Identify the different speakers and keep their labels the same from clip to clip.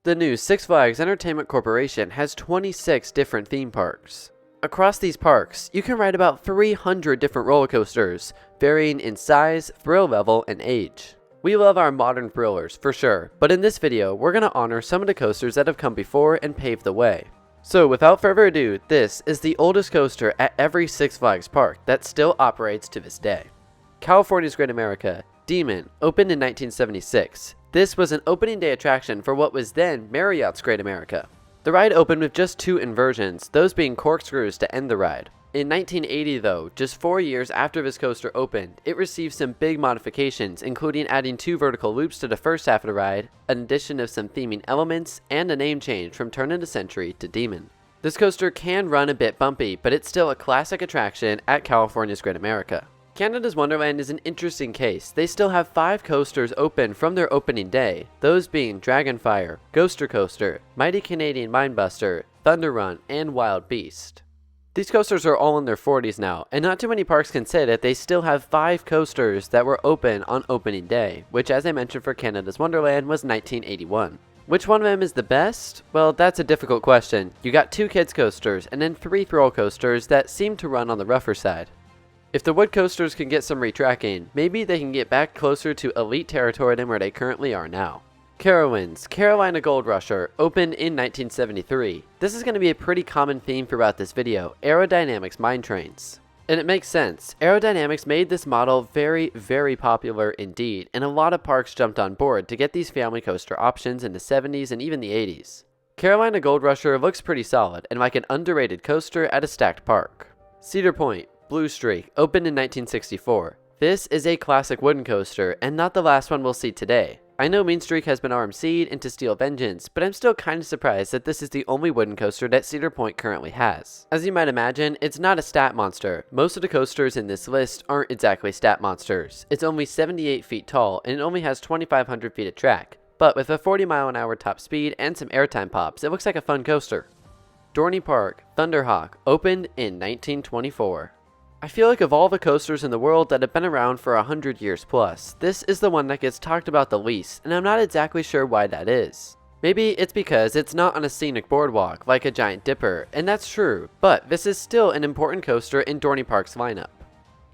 Speaker 1: The new Six Flags Entertainment Corporation has 26 different theme parks. Across these parks, you can ride about 300 different roller coasters, varying in size, thrill level, and age. We love our modern thrillers, for sure, but in this video, we're going to honor some of the coasters that have come before and paved the way. So without further ado, this is the oldest coaster at every Six Flags park that still operates to this day. California's Great America, Demon, opened in 1976. This was an opening day attraction for what was then Marriott's Great America. The ride opened with just 2 inversions, those being corkscrews to end the ride. In 1980 though, just 4 years after this coaster opened, it received some big modifications, including adding 2 vertical loops to the first half of the ride, an addition of some theming elements, and a name change from Turn of the Century to Demon. This coaster can run a bit bumpy, but it's still a classic attraction at California's Great America. Canada's Wonderland is an interesting case. They still have 5 coasters open from their opening day, those being Dragonfire, Ghoster Coaster, Mighty Canadian Minebuster, Thunder Run, and Wild Beast. These coasters are all in their 40s now, and not too many parks can say that they still have 5 coasters that were open on opening day, which as I mentioned for Canada's Wonderland was 1981. Which one of them is the best? Well, that's a difficult question. You got 2 kids coasters, and then 3 thrill coasters that seem to run on the rougher side. If the wood coasters can get some retracking, maybe they can get back closer to elite territory than where they currently are now. Carowinds, Carolina Gold Rusher, opened in 1973. This is going to be a pretty common theme throughout this video, aerodynamics mine trains. And it makes sense. Aerodynamics made this model very, very popular indeed, and a lot of parks jumped on board to get these family coaster options in the 70s and even the 80s. Carolina Gold Rusher looks pretty solid and like an underrated coaster at a stacked park. Cedar Point, Blue Streak, opened in 1964. This is a classic wooden coaster, and not the last one we'll see today. I know Mean Streak has been RMC'd into Steel Vengeance, but I'm still kinda surprised that this is the only wooden coaster that Cedar Point currently has. As you might imagine, it's not a stat monster. Most of the coasters in this list aren't exactly stat monsters. It's only 78 feet tall, and it only has 2,500 feet of track. But with a 40-mile-an-hour top speed and some airtime pops, it looks like a fun coaster. Dorney Park, Thunderhawk, opened in 1924. I feel like of all the coasters in the world that have been around for 100 years plus, this is the one that gets talked about the least, and I'm not exactly sure why that is. Maybe it's because it's not on a scenic boardwalk like a Giant Dipper, and that's true, but this is still an important coaster in Dorney Park's lineup.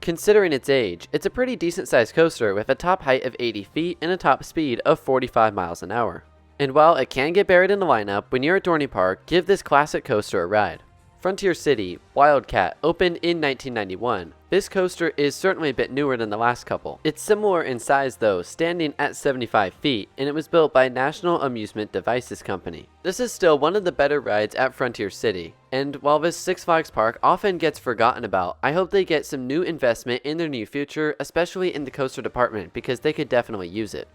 Speaker 1: Considering its age, it's a pretty decent sized coaster with a top height of 80 feet and a top speed of 45 miles an hour. And while it can get buried in the lineup, when you're at Dorney Park, give this classic coaster a ride. Frontier City, Wildcat, opened in 1991. This coaster is certainly a bit newer than the last couple. It's similar in size though, standing at 75 feet, and it was built by National Amusement Devices Company. This is still one of the better rides at Frontier City, and while this Six Flags park often gets forgotten about, I hope they get some new investment in their near future, especially in the coaster department, because they could definitely use it.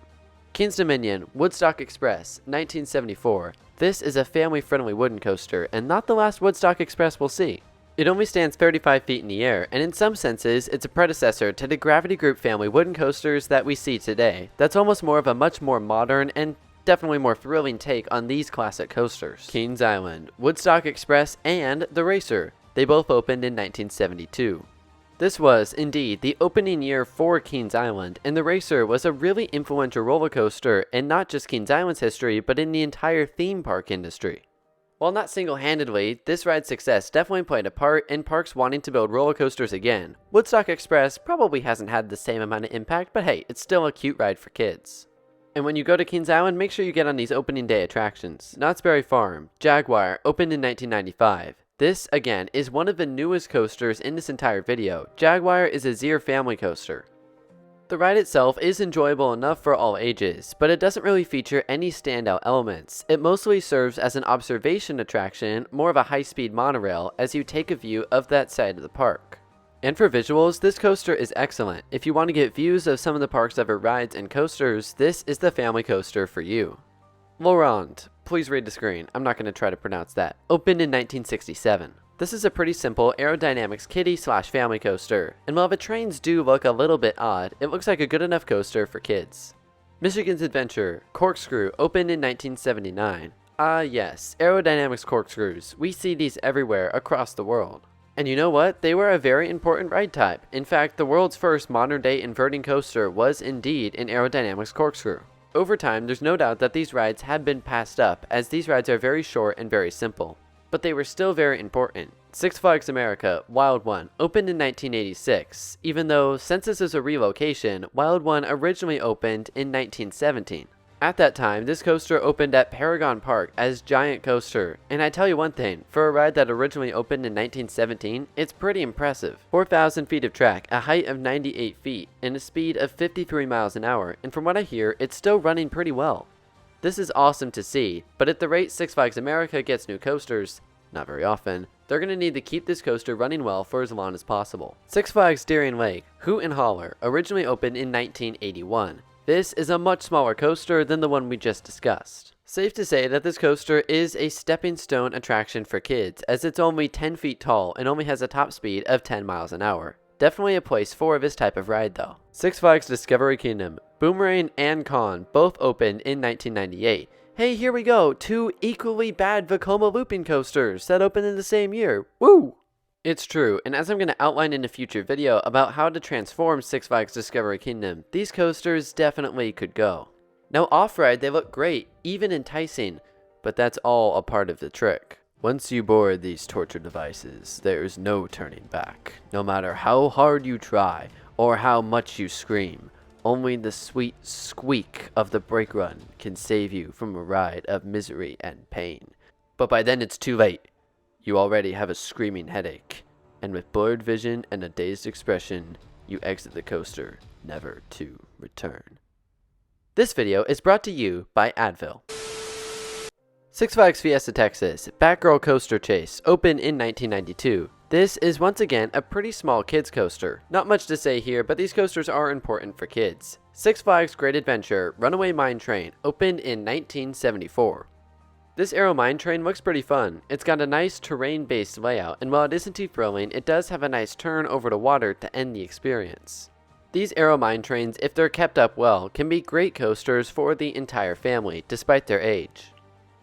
Speaker 1: King's Dominion, Woodstock Express, 1974. This is a family-friendly wooden coaster, and not the last Woodstock Express we'll see. It only stands 35 feet in the air, and in some senses, it's a predecessor to the Gravity Group family wooden coasters that we see today. That's almost more of a much more modern and definitely more thrilling take on these classic coasters. Kings Island, Woodstock Express, and The Racer. They both opened in 1972. This was, indeed, the opening year for Kings Island, and The Racer was a really influential roller coaster in not just Kings Island's history, but in the entire theme park industry. While not single-handedly, this ride's success definitely played a part in parks wanting to build roller coasters again. Woodstock Express probably hasn't had the same amount of impact, but hey, it's still a cute ride for kids. And when you go to Kings Island, make sure you get on these opening day attractions. Knott's Berry Farm, Jaguar, opened in 1995. This, again, is one of the newest coasters in this entire video. Jaguar is a Zier family coaster. The ride itself is enjoyable enough for all ages, but it doesn't really feature any standout elements. It mostly serves as an observation attraction, more of a high-speed monorail, as you take a view of that side of the park. And for visuals, this coaster is excellent. If you want to get views of some of the park's other rides and coasters, this is the family coaster for you. Laurent, please read the screen, I'm not going to try to pronounce that. Opened in 1967. This is a pretty simple aerodynamics kiddie/family coaster, and while the trains do look a little bit odd, it looks like a good enough coaster for kids. Michigan's Adventure, Corkscrew, opened in 1979. Ah yes, aerodynamics corkscrews, we see these everywhere across the world. And you know what? They were a very important ride type. In fact, the world's first modern day inverting coaster was indeed an aerodynamics corkscrew. Over time, there's no doubt that these rides have been passed up, as these rides are very short and very simple. But they were still very important. Six Flags America Wild One opened in 1986, even though, since this is a relocation, Wild One originally opened in 1917. At that time, this coaster opened at Paragon Park as Giant Coaster, and I tell you one thing, for a ride that originally opened in 1917, it's pretty impressive. 4,000 feet of track, a height of 98 feet, and a speed of 53 miles an hour, and from what I hear, it's still running pretty well. This is awesome to see, but at the rate Six Flags America gets new coasters, not very often, they're going to need to keep this coaster running well for as long as possible. Six Flags Darien Lake Hoot and Holler originally opened in 1981. This is a much smaller coaster than the one we just discussed. Safe to say that this coaster is a stepping stone attraction for kids, as it's only 10 feet tall and only has a top speed of 10 miles an hour. Definitely a place for this type of ride though. Six Flags Discovery Kingdom Boomerang and Con both opened in 1998. Hey, here we go, two equally bad Vekoma looping coasters that opened in the same year. Woo! It's true, and as I'm going to outline in a future video about how to transform Six Flags Discovery Kingdom, these coasters definitely could go. Now off-ride they look great, even enticing, but that's all a part of the trick. Once you board these torture devices, there's no turning back. No matter how hard you try, or how much you scream, only the sweet squeak of the brake run can save you from a ride of misery and pain. But by then it's too late. You already have a screaming headache, and with blurred vision and a dazed expression, you exit the coaster, never to return. This video is brought to you by Advil. Six Flags Fiesta Texas Batgirl Coaster Chase opened in 1992. This is once again a pretty small kids coaster. Not much to say here, but these coasters are important for kids. Six Flags Great Adventure Runaway Mine Train opened in 1974. This Aero Mine Train looks pretty fun. It's got a nice terrain-based layout, and while it isn't too thrilling, it does have a nice turn over the water to end the experience. These Aero Mine Trains, if they're kept up well, can be great coasters for the entire family, despite their age.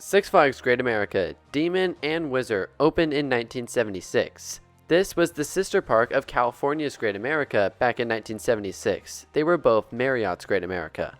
Speaker 1: Six Flags Great America Demon and Wizard opened in 1976. This was the sister park of California's Great America back in 1976. They were both Marriott's Great America.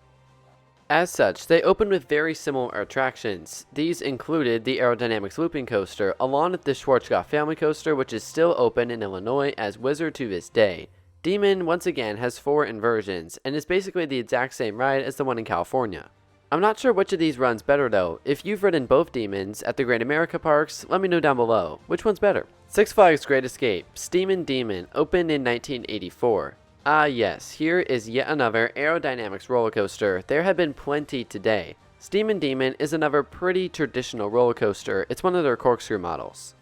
Speaker 1: As such, they opened with very similar attractions. These included the Aerodynamics Looping Coaster, along with the Schwarzkopf Family Coaster, which is still open in Illinois as Wizard to this day. Demon, once again, has 4 inversions, and is basically the exact same ride as the one in California. I'm not sure which of these runs better though. If you've ridden both Demons at the Great America parks, let me know down below. Which one's better? Six Flags Great Escape Steamin' Demon opened in 1984. Ah yes, here is yet another aerodynamics roller coaster. There have been plenty today. Steamin' Demon is another pretty traditional roller coaster. It's one of their corkscrew models.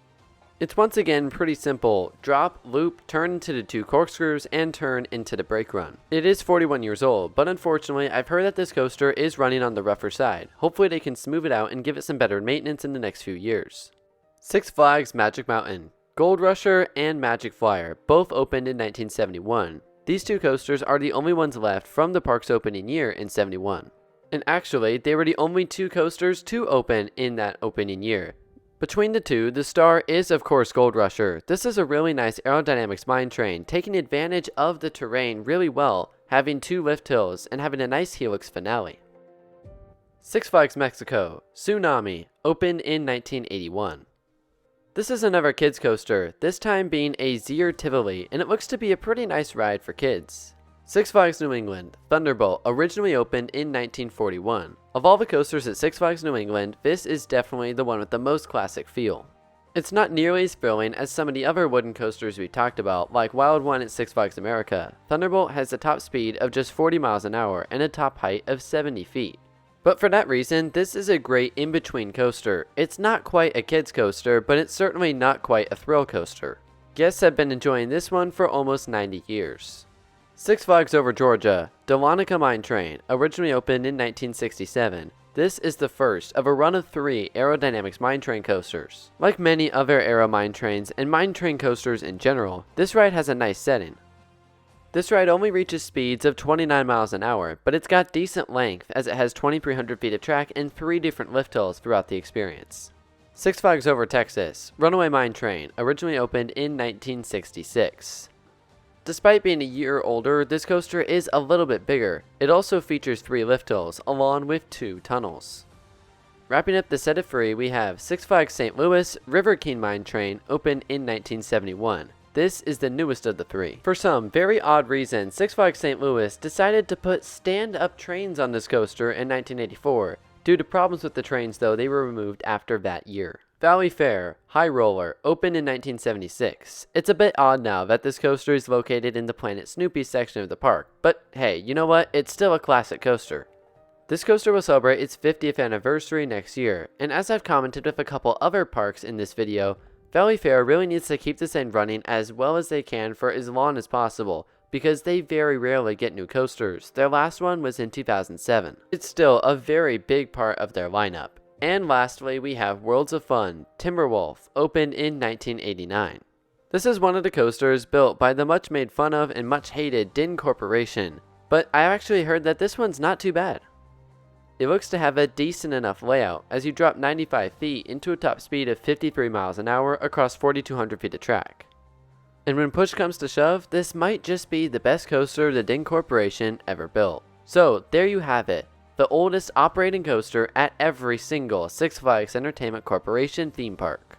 Speaker 1: It's once again pretty simple. Drop, loop, turn into the 2 corkscrews, and turn into the brake run. It is 41 years old, but unfortunately I've heard that this coaster is running on the rougher side. Hopefully they can smooth it out and give it some better maintenance in the next few years. Six Flags Magic Mountain Gold Rusher and Magic Flyer both opened in 1971. These 2 coasters are the only ones left from the park's opening year in 71. And actually, they were the only 2 coasters to open in that opening year. Between the 2, the star is of course Gold Rusher. This is a really nice aerodynamics mine train, taking advantage of the terrain really well, having 2 lift hills, and having a nice helix finale. Six Flags Mexico Tsunami opened in 1981. This is another kids coaster, this time being a Zier Tivoli, and it looks to be a pretty nice ride for kids. Six Flags New England Thunderbolt originally opened in 1941. Of all the coasters at Six Flags New England, this is definitely the one with the most classic feel. It's not nearly as thrilling as some of the other wooden coasters we talked about, like Wild One at Six Flags America. Thunderbolt has a top speed of just 40 miles an hour and a top height of 70 feet. But for that reason, this is a great in-between coaster. It's not quite a kids coaster, but it's certainly not quite a thrill coaster. Guests have been enjoying this one for almost 90 years. Six Flags Over Georgia Dahlonega Mine Train originally opened in 1967. This is the first of a run of 3 aerodynamics mine train coasters. Like many other aero mine trains and mine train coasters in general, this ride has a nice setting. This ride only reaches speeds of 29 miles an hour, but it's got decent length as it has 2,300 feet of track and 3 different lift hills throughout the experience. Six Flags Over Texas Runaway Mine Train originally opened in 1966. Despite being a year older, this coaster is a little bit bigger. It also features 3 lift hills, along with 2 tunnels. Wrapping up the set of 3, we have Six Flags St. Louis Runaway Mine Train, opened in 1971. This is the newest of the 3. For some very odd reason, Six Flags St. Louis decided to put stand-up trains on this coaster in 1984. Due to problems with the trains though, they were removed after that year. Valley Fair High Roller, opened in 1976. It's a bit odd now that this coaster is located in the Planet Snoopy section of the park, but hey, you know what? It's still a classic coaster. This coaster will celebrate its 50th anniversary next year, and as I've commented with a couple other parks in this video, Valley Fair really needs to keep this thing running as well as they can for as long as possible, because they very rarely get new coasters. Their last one was in 2007. It's still a very big part of their lineup. And lastly, we have Worlds of Fun Timberwolf, opened in 1989. This is one of the coasters built by the much made fun of and much hated DIN Corporation, but I actually heard that this one's not too bad. It looks to have a decent enough layout, as you drop 95 feet into a top speed of 53 miles an hour across 4,200 feet of track. And when push comes to shove, this might just be the best coaster the DIN Corporation ever built. So there you have it, the oldest operating coaster at every single Six Flags Entertainment Corporation theme park.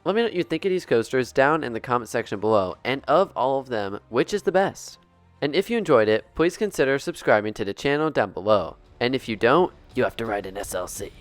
Speaker 1: Let me know what you think of these coasters down in the comment section below, and of all of them, which is the best? And if you enjoyed it, please consider subscribing to the channel down below. And if you don't, you have to write an SLC.